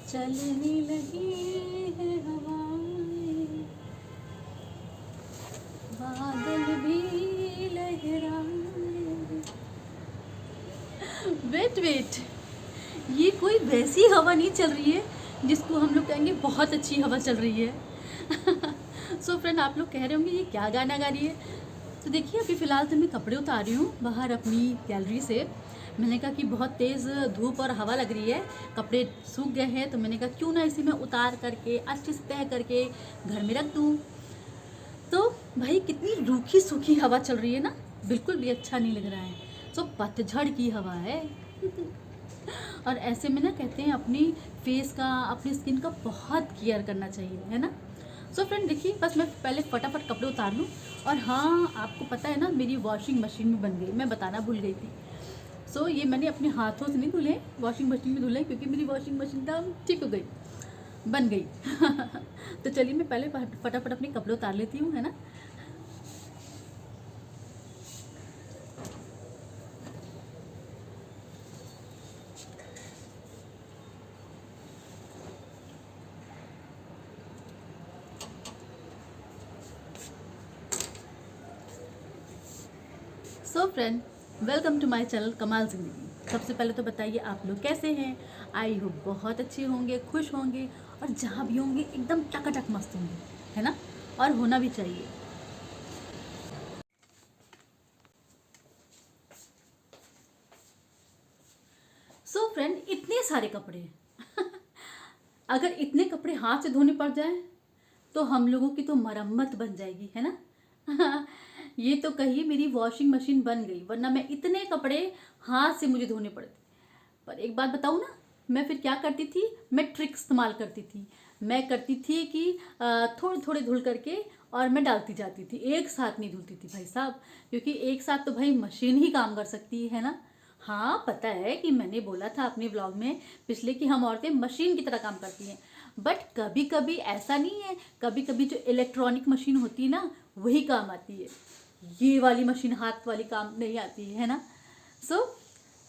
चलने लगी है हवाएं, बादल भी लहराए। वेट वेट, ये कोई वैसी हवा नहीं चल रही है जिसको हम लोग कहेंगे बहुत अच्छी हवा चल रही है। सो फ्रेंड, आप लोग कह रहे होंगे ये क्या गाना गा रही है। तो देखिए, अभी फ़िलहाल तो मैं कपड़े उतार रही हूँ बाहर अपनी गैलरी से। मैंने कहा कि बहुत तेज़ धूप और हवा लग रही है, कपड़े सूख गए हैं, तो मैंने कहा क्यों ना इसे मैं उतार करके अच्छे से तह करके घर में रख दूँ। तो भाई कितनी रूखी सूखी हवा चल रही है ना, बिल्कुल भी अच्छा नहीं लग रहा है। सो पतझड़ की हवा है। और ऐसे में ना कहते हैं अपनी फेस का, अपनी स्किन का बहुत केयर करना चाहिए, है ना। सो फ्रेंड देखिए, बस मैं पहले फटाफट कपड़े उतार लूँ। और हाँ, आपको पता है ना, मेरी वॉशिंग मशीन भी बन गई, मैं बताना भूल गई थी। सो ये मैंने अपने हाथों से नहीं धुले, वॉशिंग मशीन में धुले, क्योंकि मेरी वॉशिंग मशीन तो ठीक हो गई, बन गई। तो चलिए मैं पहले फटाफट अपने कपड़े उतार लेती हूँ, है ना। So friend, welcome to my channel Kamaal Zindagi. सबसे पहले तो बताइए आप लोग कैसे हैं। आई होप बहुत अच्छे होंगे, खुश होंगे, और जहाँ भी होंगे एकदम टकाटक मस्त होंगे, है ना। और होना भी चाहिए। सो फ्रेंड, इतने सारे कपड़े अगर इतने कपड़े हाथ से धोने पड़ जाएं तो हम लोगों की तो मरम्मत बन जाएगी, है ना। ये तो कहिए मेरी वॉशिंग मशीन बन गई, वरना मैं इतने कपड़े हाथ से मुझे धोने पड़ते। पर एक बात बताऊँ ना, मैं फिर क्या करती थी, मैं ट्रिक इस्तेमाल करती थी। मैं करती थी कि थोड़े थोड़े धुल करके और मैं डालती जाती थी, एक साथ नहीं धुलती थी भाई साहब, क्योंकि एक साथ तो भाई मशीन ही काम कर सकती है ना। हाँ, पता है कि मैंने बोला था अपने ब्लॉग में पिछले कि हम औरतें मशीन की तरह काम करती हैं, बट कभी कभी ऐसा नहीं है। कभी कभी जो इलेक्ट्रॉनिक मशीन होती है ना, वही काम आती है। ये वाली मशीन हाथ वाली काम नहीं आती है ना। सो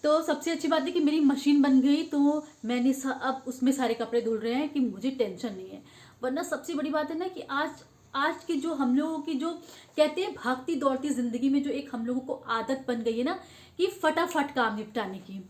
तो सबसे अच्छी बात है कि मेरी मशीन बन गई, तो मैंने अब उसमें सारे कपड़े धुल रहे हैं कि मुझे टेंशन नहीं है। वरना सबसे बड़ी बात है ना कि आज आज की जो हम लोगों की जो कहते हैं भागती दौड़ती ज़िंदगी में जो एक हम लोगों को आदत बन गई है ना, कि फटाफट काम निपटाने की।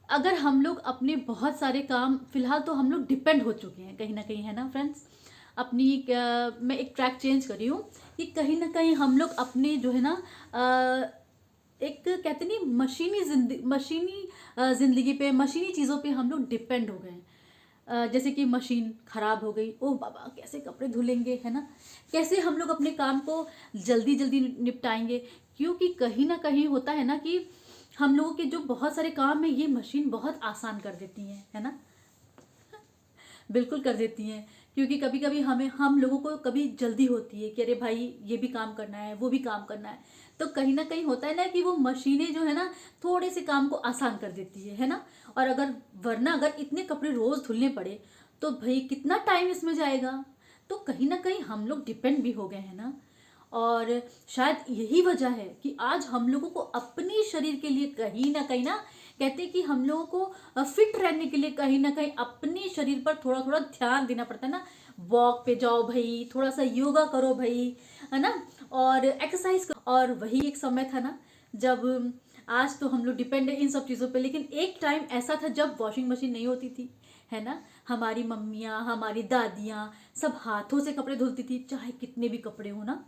अगर हम लोग अपने बहुत सारे काम, फिलहाल तो हम लोग डिपेंड हो चुके हैं कहीं ना कहीं, है ना फ्रेंड्स। अपनी मैं एक ट्रैक चेंज कर रही हूँ कि कहीं ना कहीं हम लोग अपने जो है ना एक कहते नहीं मशीनी ज़िंदगी पे, मशीनी चीज़ों पे हम लोग डिपेंड हो गए हैं। जैसे कि मशीन ख़राब हो गई, ओह बाबा कैसे कपड़े धुलेंगे, है ना। कैसे हम लोग अपने काम को जल्दी जल्दी निपटाएंगे, क्योंकि कहीं ना कहीं होता है ना कि हम लोगों के जो बहुत सारे काम है ये मशीन बहुत आसान कर देती है ना। बिल्कुल कर देती हैं, क्योंकि कभी कभी हम लोगों को कभी जल्दी होती है कि अरे भाई ये भी काम करना है, वो भी काम करना है। तो कहीं ना कहीं होता है ना कि वो मशीनें जो है ना थोड़े से काम को आसान कर देती है ना। और वरना अगर इतने कपड़े रोज धुलने पड़े तो भाई कितना टाइम इसमें जाएगा। तो कहीं ना कहीं हम लोग डिपेंड भी हो गए हैं ना। और शायद यही वजह है कि आज हम लोगों को अपने शरीर के लिए कहीं ना कहते हैं कि हम लोगों को फिट रहने के लिए कहीं ना कहीं अपने शरीर पर थोड़ा थोड़ा ध्यान देना पड़ता है ना। वॉक पे जाओ भाई, थोड़ा सा योगा करो भाई, है ना। और एक्सरसाइज करो। और वही एक समय था ना जब, आज तो हम लोग डिपेंड है इन सब चीज़ों पे, लेकिन एक टाइम ऐसा था जब वॉशिंग मशीन नहीं होती थी, है ना। हमारी मम्मियाँ, हमारी दादियाँ सब हाथों से कपड़े धुलती थी, चाहे कितने भी कपड़े हो ना।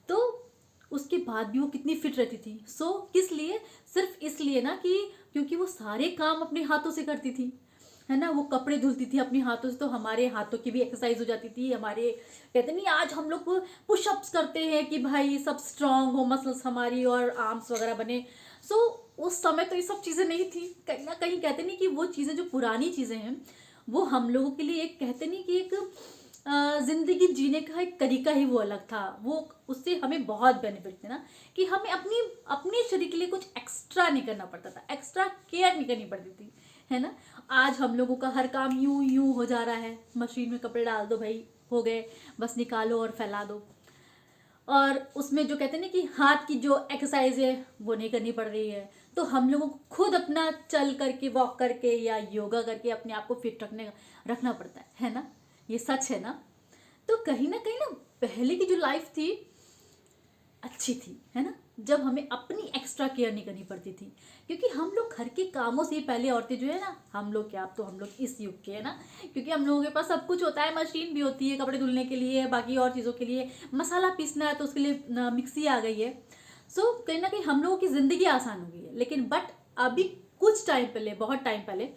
तो उसके बाद भी वो कितनी फिट रहती थी। किस लिए? सिर्फ इसलिए ना कि क्योंकि वो सारे काम अपने हाथों से करती थी, है ना। वो कपड़े धुलती थी अपने हाथों से, तो हमारे हाथों की भी एक्सरसाइज हो जाती थी। हमारे कहते नहीं, आज हम लोग पुशअप्स करते हैं कि भाई सब स्ट्रांग हो, मसल्स हमारी और आर्म्स वगैरह बने। सो उस समय तो ये सब चीज़ें नहीं थी। कहीं ना कहीं कहते नहीं कि वो चीज़ें जो पुरानी चीज़ें हैं वो हम लोगों के लिए एक कहते नहीं कि एक जिंदगी जीने का एक तरीका ही वो अलग था। वो उससे हमें बहुत बेनिफिट थे ना, कि हमें अपनी अपने शरीर के लिए कुछ एक्स्ट्रा नहीं करना पड़ता था, एक्स्ट्रा केयर नहीं करनी पड़ती थी, है ना। आज हम लोगों का हर काम यूं यूं हो जा रहा है, मशीन में कपड़े डाल दो भाई, हो गए, बस निकालो और फैला दो। और उसमें जो कहते हैं ना कि हाथ की जो एक्सरसाइज है वो नहीं करनी पड़ रही है। तो हम लोगों को खुद अपना चल करके, वॉक करके या योगा करके अपने आप को फिट रखना पड़ता है ना। ये सच है ना। तो कहीं ना पहले की जो लाइफ थी अच्छी थी, है ना, जब हमें अपनी एक्स्ट्रा केयर नहीं करनी पड़ती थी। क्योंकि हम लोग घर के कामों से ही पहले औरतें जो है ना, हम लोग क्या, अब तो हम लोग इस युग के है ना, क्योंकि हम लोगों के पास सब कुछ होता है, मशीन भी होती है कपड़े धुलने के लिए, बाकी और चीज़ों के लिए, मसाला पीसना है तो उसके लिए मिक्सी आ गई है। सो कहीं ना कहीं हम लोगों की ज़िंदगी आसान हो गई है। लेकिन बट अभी कुछ टाइम पहले, बहुत टाइम पहले,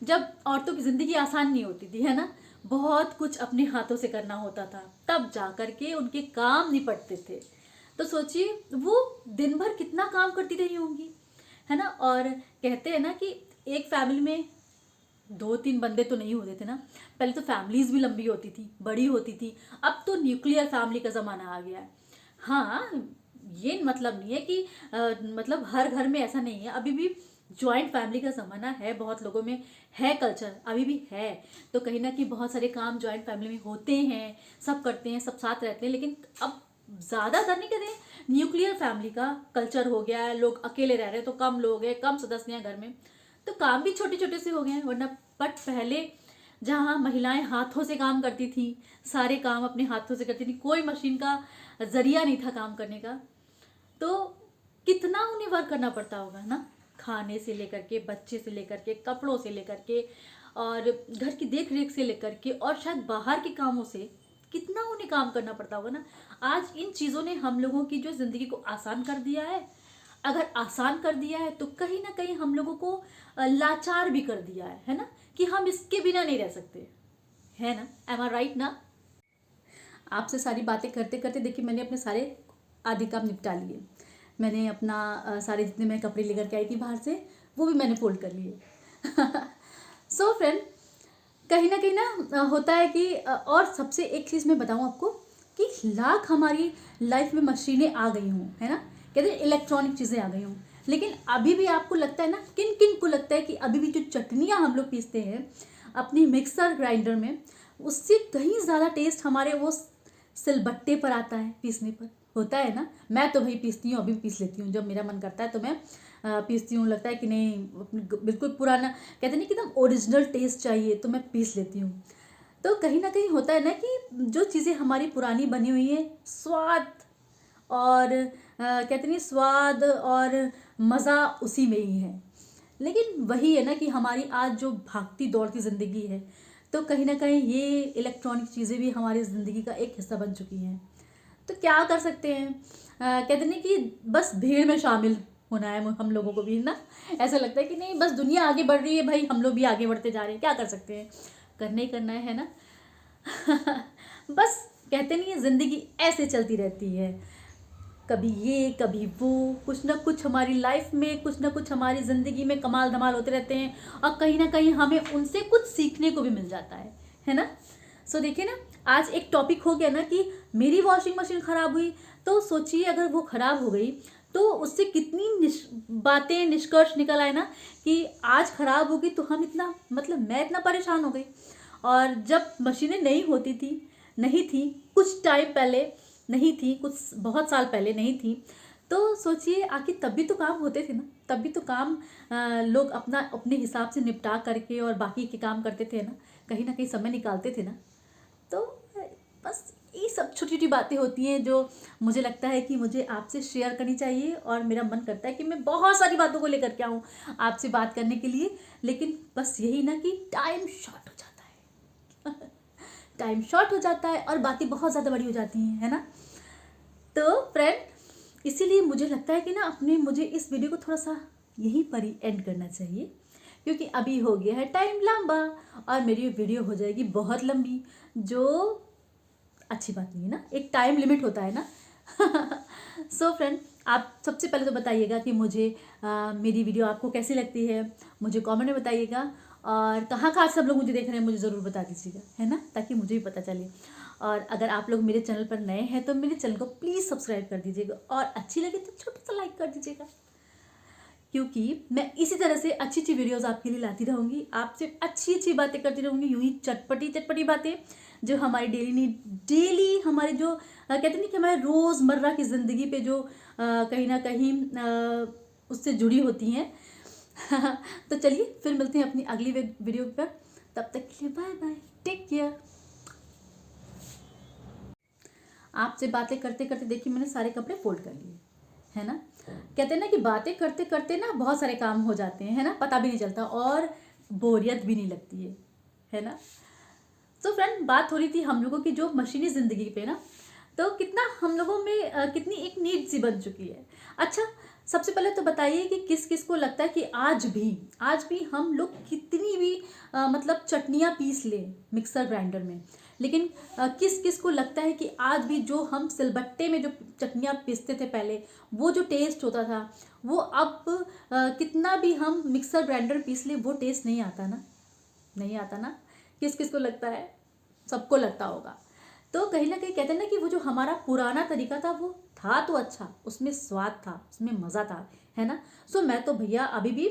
जब औरतों की ज़िंदगी आसान नहीं होती थी, है ना, बहुत कुछ अपने हाथों से करना होता था, तब जा करके उनके काम निपटते थे। तो सोचिए वो दिन भर कितना काम करती रही होंगी, है ना। और कहते हैं ना कि एक फैमिली में 2-3 बंदे तो नहीं होते थे ना, पहले तो फैमिलीज भी लंबी होती थी, बड़ी होती थी। अब तो न्यूक्लियर फैमिली का ज़माना आ गया है। हाँ, ये मतलब नहीं है कि मतलब हर घर में ऐसा नहीं है, अभी भी जॉइंट फैमिली का ज़माना है, बहुत लोगों में है कल्चर, अभी भी है। तो कहीं ना कहीं बहुत सारे काम जॉइंट फैमिली में होते हैं, सब करते हैं, सब साथ रहते हैं। लेकिन अब ज़्यादातर नहीं कहते, न्यूक्लियर फैमिली का कल्चर हो गया है, लोग अकेले रह रहे हैं, तो कम लोग हैं, कम सदस्य हैं घर में, तो काम भी छोटे छोटे से हो गए हैं। वरना बट पहले जहाँ महिलाएं हाथों से काम करती थी, सारे काम अपने हाथों से करती थी, कोई मशीन का जरिया नहीं था काम करने का, तो कितना उन्हें वर्क करना पड़ता होगा ना, खाने से लेकर के, बच्चे से लेकर के, कपड़ों से लेकर के, और घर की देख रेख से लेकर के, और शायद बाहर के कामों से कितना उन्हें काम करना पड़ता होगा ना। आज इन चीज़ों ने हम लोगों की जो ज़िंदगी को आसान कर दिया है। अगर आसान कर दिया है तो कहीं ना कहीं हम लोगों को लाचार भी कर दिया है ना, कि हम इसके बिना नहीं रह सकते, है ना। एम आई राइट ना। आपसे सारी बातें करते करते देखिए मैंने अपने सारे आधे काम निपटा लिए। मैंने अपना सारे जितने मैं कपड़े लेकर के आई थी बाहर से, वो भी मैंने फोल्ड कर लिए। सो फ्रेंड, कहीं ना होता है कि और सबसे एक चीज़ मैं बताऊं आपको कि लाख हमारी लाइफ में मशीनें आ गई हों, है ना, कहते हैं इलेक्ट्रॉनिक चीज़ें आ गई हों, लेकिन अभी भी आपको लगता है ना, किन किन को लगता है कि अभी भी जो चटनियाँ हम लोग पीसते हैं अपनी मिक्सर ग्राइंडर में, उससे कहीं ज़्यादा टेस्ट हमारे वो सिलबट्टे पर आता है, पीसने पर होता है ना। मैं तो भाई पीसती हूँ, अभी भी पीस लेती हूँ, जब मेरा मन करता है तो मैं पीसती हूँ। लगता है कि नहीं बिल्कुल पुराना, कहते नहीं कि एकदम ओरिजिनल टेस्ट चाहिए, तो मैं पीस लेती हूँ। तो कहीं ना कहीं होता है ना कि जो चीज़ें हमारी पुरानी बनी हुई हैं, स्वाद और कहते नहीं स्वाद और मज़ा उसी में ही है। लेकिन वही है ना कि हमारी आज जो भागती दौड़ती ज़िंदगी है, तो कहीं ना कहीं ये इलेक्ट्रॉनिक चीज़ें भी हमारी ज़िंदगी का एक हिस्सा बन चुकी हैं। तो क्या कर सकते हैं, कहते नहीं कि बस भीड़ में शामिल होना है हम लोगों को भी ना। ऐसा लगता है कि नहीं बस दुनिया आगे बढ़ रही है भाई, हम लोग भी आगे बढ़ते जा रहे हैं, क्या कर सकते हैं, करना ही करना है ना। बस कहते नहीं है ज़िंदगी ऐसे चलती रहती है, कभी ये कभी वो, कुछ ना कुछ हमारी लाइफ में, कुछ ना कुछ हमारी ज़िंदगी में कमाल धमाल होते रहते हैं, और कहीं ना कहीं हमें उनसे कुछ सीखने को भी मिल जाता है ना। सो देखिए ना, आज एक टॉपिक हो गया ना कि मेरी वॉशिंग मशीन ख़राब हुई, तो सोचिए अगर वो ख़राब हो गई तो उससे कितनी बातें निष्कर्ष निकल आए ना, कि आज ख़राब होगी तो हम इतना, मतलब मैं इतना परेशान हो गई। और जब मशीनें नहीं थी कुछ टाइम पहले, नहीं थी कुछ बहुत साल पहले नहीं थी, तो सोचिए आखिर तब भी तो काम होते थे ना, तब भी तो काम लोग अपने हिसाब से निपटा करके और बाकी के काम करते थे ना कहीं समय निकालते थे ना। तो बस ये सब छोटी छोटी बातें होती हैं जो मुझे लगता है कि मुझे आपसे शेयर करनी चाहिए, और मेरा मन करता है कि मैं बहुत सारी बातों को लेकर के आऊँ आपसे बात करने के लिए, लेकिन बस यही ना कि टाइम शॉर्ट हो जाता है। टाइम शॉर्ट हो जाता है और बातें बहुत ज़्यादा बड़ी हो जाती हैं, है ना। तो फ्रेंड, इसीलिए मुझे लगता है कि ना मुझे इस वीडियो को थोड़ा सा यहीं पर ही एंड करना चाहिए, क्योंकि अभी हो गया है टाइम लंबा और मेरी वीडियो हो जाएगी बहुत लंबी, जो अच्छी बात नहीं है ना, एक टाइम लिमिट होता है ना। सो फ्रेंड, आप सबसे पहले तो बताइएगा कि मुझे मेरी वीडियो आपको कैसी लगती है, मुझे कमेंट में बताइएगा, और कहाँ सब लोग मुझे देख रहे हैं मुझे ज़रूर बता दीजिएगा, है ना, ताकि मुझे भी पता चले। और अगर आप लोग मेरे चैनल पर नए हैं तो मेरे चैनल को प्लीज़ सब्सक्राइब कर दीजिएगा, और अच्छी लगे तो छोटा सा लाइक कर दीजिएगा, क्योंकि मैं इसी तरह से अच्छी अच्छी वीडियोस आपके लिए लाती रहूँगी, आपसे अच्छी बातें करती रहूँगी, यूँ ही चटपटी बातें जो हमारी डेली हमारे जो कहते नहीं कि हमारे रोज़मर्रा की ज़िंदगी पे जो कहीं ना कहीं उससे जुड़ी होती हैं। तो चलिए फिर मिलते हैं अपनी अगली वीडियो पर, तब तक के लिए बाय बाय, टेक केयर। आपसे बातें करते करते देखिए मैंने सारे कपड़े फोल्ड कर लिए, है ना। कहते हैं ना कि बातें करते करते ना बहुत सारे काम हो जाते हैं, है ना, पता भी नहीं चलता और बोरियत भी नहीं लगती है ना। तो फ्रेंड बात हो रही थी हम लोगों की जो मशीनी ज़िंदगी पे ना, तो कितना हम लोगों में कितनी एक नीड सी बन चुकी है। अच्छा, सबसे पहले तो बताइए कि किस किस को लगता है कि आज भी हम लोग कितनी भी मतलब चटनियाँ पीस लें मिक्सर ग्राइंडर में, लेकिन किस किस को लगता है कि आज भी जो हम सिलबट्टे में जो चटनियाँ पीसते थे पहले, वो जो टेस्ट होता था वो अब कितना भी हम मिक्सर ग्राइंडर पीस लें वो टेस्ट नहीं आता ना, नहीं आता ना। किस किस को लगता है? सबको लगता होगा। तो कहीं ना कहीं कहते हैं ना कि वो जो हमारा पुराना तरीका था वो था तो अच्छा, उसमें स्वाद था, उसमें मज़ा था, है ना। सो मैं तो भैया अभी भी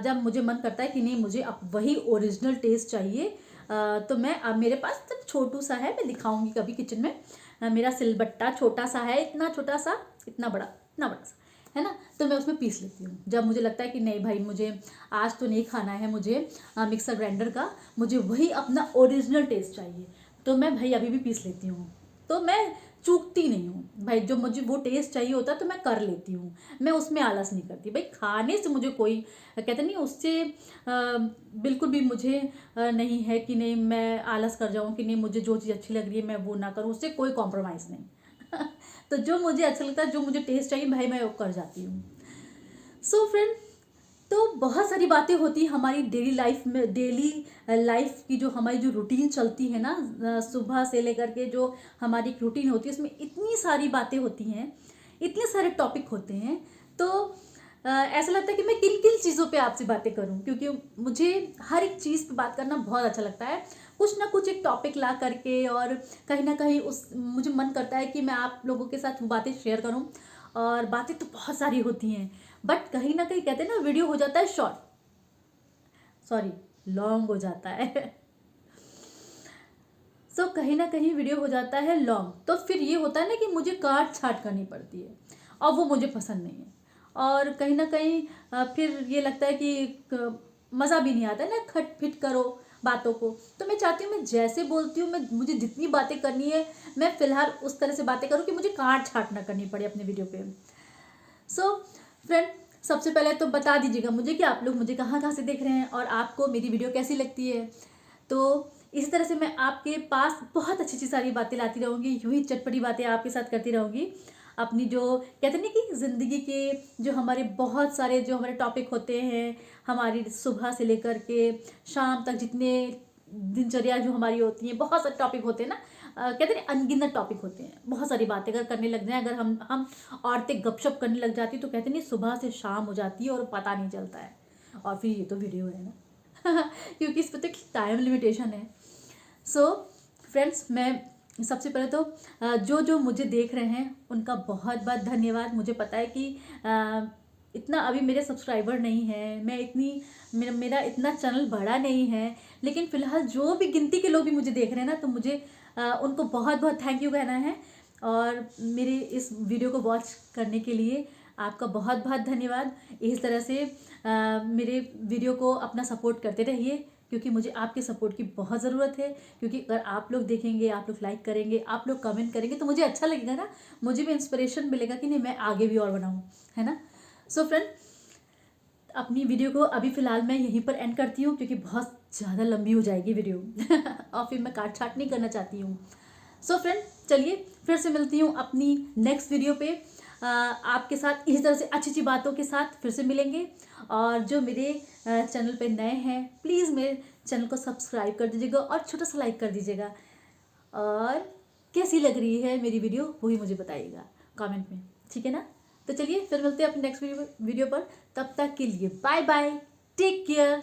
जब मुझे मन करता है कि नहीं मुझे अब वही ओरिजिनल टेस्ट चाहिए, तो मैं अब मेरे पास तब छोटू सा है, मैं दिखाऊंगी कभी किचन में। मेरा सिलबट्टा छोटा सा है, इतना छोटा सा, इतना बड़ा सा, है ना। तो मैं उसमें पीस लेती हूँ जब मुझे लगता है कि नहीं भाई मुझे आज तो नहीं खाना है मुझे मिक्सर ग्राइंडर का, मुझे वही अपना ओरिजिनल टेस्ट चाहिए, तो मैं भाई अभी भी पीस लेती हूँ। तो मैं चूकती नहीं हूँ भाई, जो मुझे वो टेस्ट चाहिए होता है तो मैं कर लेती हूँ, मैं उसमें आलस नहीं करती भाई। खाने से मुझे कोई कहते नहीं, उससे बिल्कुल भी मुझे नहीं है कि नहीं मैं आलस कर जाऊँ कि नहीं मुझे जो चीज़ अच्छी लग रही है मैं वो ना करूँ, उससे कोई कॉम्प्रोमाइज़ नहीं। तो जो मुझे अच्छा लगता है, जो मुझे टेस्ट चाहिए भाई मैं वो कर जाती हूँ। सो फ्रेंड, तो बहुत सारी बातें होती हैं हमारी डेली लाइफ में, डेली लाइफ की जो हमारी जो रूटीन चलती है ना, सुबह से लेकर के जो हमारी एक रूटीन होती है उसमें इतनी सारी बातें होती हैं, इतने सारे टॉपिक होते हैं। तो ऐसा लगता है कि मैं किन किन चीज़ों पे आपसे बातें करूं, क्योंकि मुझे हर एक चीज़ पे बात करना बहुत अच्छा लगता है, कुछ ना कुछ एक टॉपिक ला करके, और कहीं ना कहीं उस मुझे मन करता है कि मैं आप लोगों के साथ वो बातें शेयर करूं। और बातें तो बहुत सारी होती हैं, बट कहीं ना कहीं कहते हैं ना वीडियो हो जाता है शॉर्ट, सॉरी लॉन्ग हो जाता है। सो कहीं ना कहीं वीडियो हो जाता है लॉन्ग, तो फिर ये होता है ना कि मुझे काट छाट करनी पड़ती है और वो मुझे पसंद नहीं है। और कहीं ना कहीं फिर ये लगता है कि मज़ा भी नहीं आता है ना, खट फिट करो बातों को। तो मैं चाहती हूँ मैं जैसे बोलती हूँ, मैं मुझे जितनी बातें करनी है मैं फ़िलहाल उस तरह से बातें करूँ कि मुझे काट छाट ना करनी पड़े अपने वीडियो पे। सो फ्रेंड, सबसे पहले तो बता दीजिएगा मुझे कि आप लोग मुझे कहाँ कहाँ से देख रहे हैं और आपको मेरी वीडियो कैसी लगती है। तो इसी तरह से मैं आपके पास बहुत अच्छी अच्छी सारी बातें लाती रहूँगी, यूँ ही चटपटी बातें आपके साथ करती रहूँगी। अपनी जो कहते हैं कि ज़िंदगी के जो हमारे बहुत सारे जो हमारे टॉपिक होते हैं, हमारी सुबह से लेकर के शाम तक जितने दिनचर्या जो हमारी होती हैं, बहुत सारे टॉपिक होते हैं ना, कहते हैं अनगिनत टॉपिक होते हैं। बहुत सारी बातें अगर करने लग जाएं, अगर हम औरतें गपशप करने लग जाती तो कहते नहीं सुबह से शाम हो जाती है और पता नहीं चलता है। और फिर ये तो वीडियो है ना क्योंकि इस पर तो टाइम लिमिटेशन है। सो फ्रेंड्स, मैं सबसे पहले तो जो जो मुझे देख रहे हैं उनका बहुत बहुत धन्यवाद। मुझे पता है कि इतना अभी मेरे सब्सक्राइबर नहीं है, मैं इतनी मेरा इतना चैनल बड़ा नहीं है, लेकिन फ़िलहाल जो भी गिनती के लोग भी मुझे देख रहे हैं ना, तो मुझे उनको बहुत बहुत थैंक यू कहना है। और मेरे इस वीडियो को वॉच करने के लिए आपका बहुत बहुत धन्यवाद। इस तरह से मेरे वीडियो को अपना सपोर्ट करते रहिए, क्योंकि मुझे आपके सपोर्ट की बहुत ज़रूरत है। क्योंकि अगर आप लोग देखेंगे, आप लोग लाइक करेंगे, आप लोग कमेंट करेंगे, तो मुझे अच्छा लगेगा ना, मुझे भी इंस्पिरेशन मिलेगा कि नहीं मैं आगे भी और बनाऊँ, है ना। सो फ्रेंड, अपनी वीडियो को अभी फ़िलहाल मैं यहीं पर एंड करती हूँ, क्योंकि बहुत ज़्यादा लंबी हो जाएगी वीडियो और फिर मैं काट छाट नहीं करना चाहती हूँ। सो फ्रेंड, चलिए फिर से मिलती हूँ अपनी नेक्स्ट वीडियो पे। आपके साथ इसी तरह से अच्छी अच्छी बातों के साथ फिर से मिलेंगे। और जो मेरे चैनल पे नए हैं, प्लीज़ मेरे चैनल को सब्सक्राइब कर दीजिएगा और छोटा सा लाइक कर दीजिएगा। और कैसी लग रही है मेरी वीडियो वो ही मुझे बताइएगा कमेंट में, ठीक है ना। तो चलिए फिर मिलते हैं अपने नेक्स्ट वीडियो पर। तब तक के लिए बाय बाय, टेक केयर।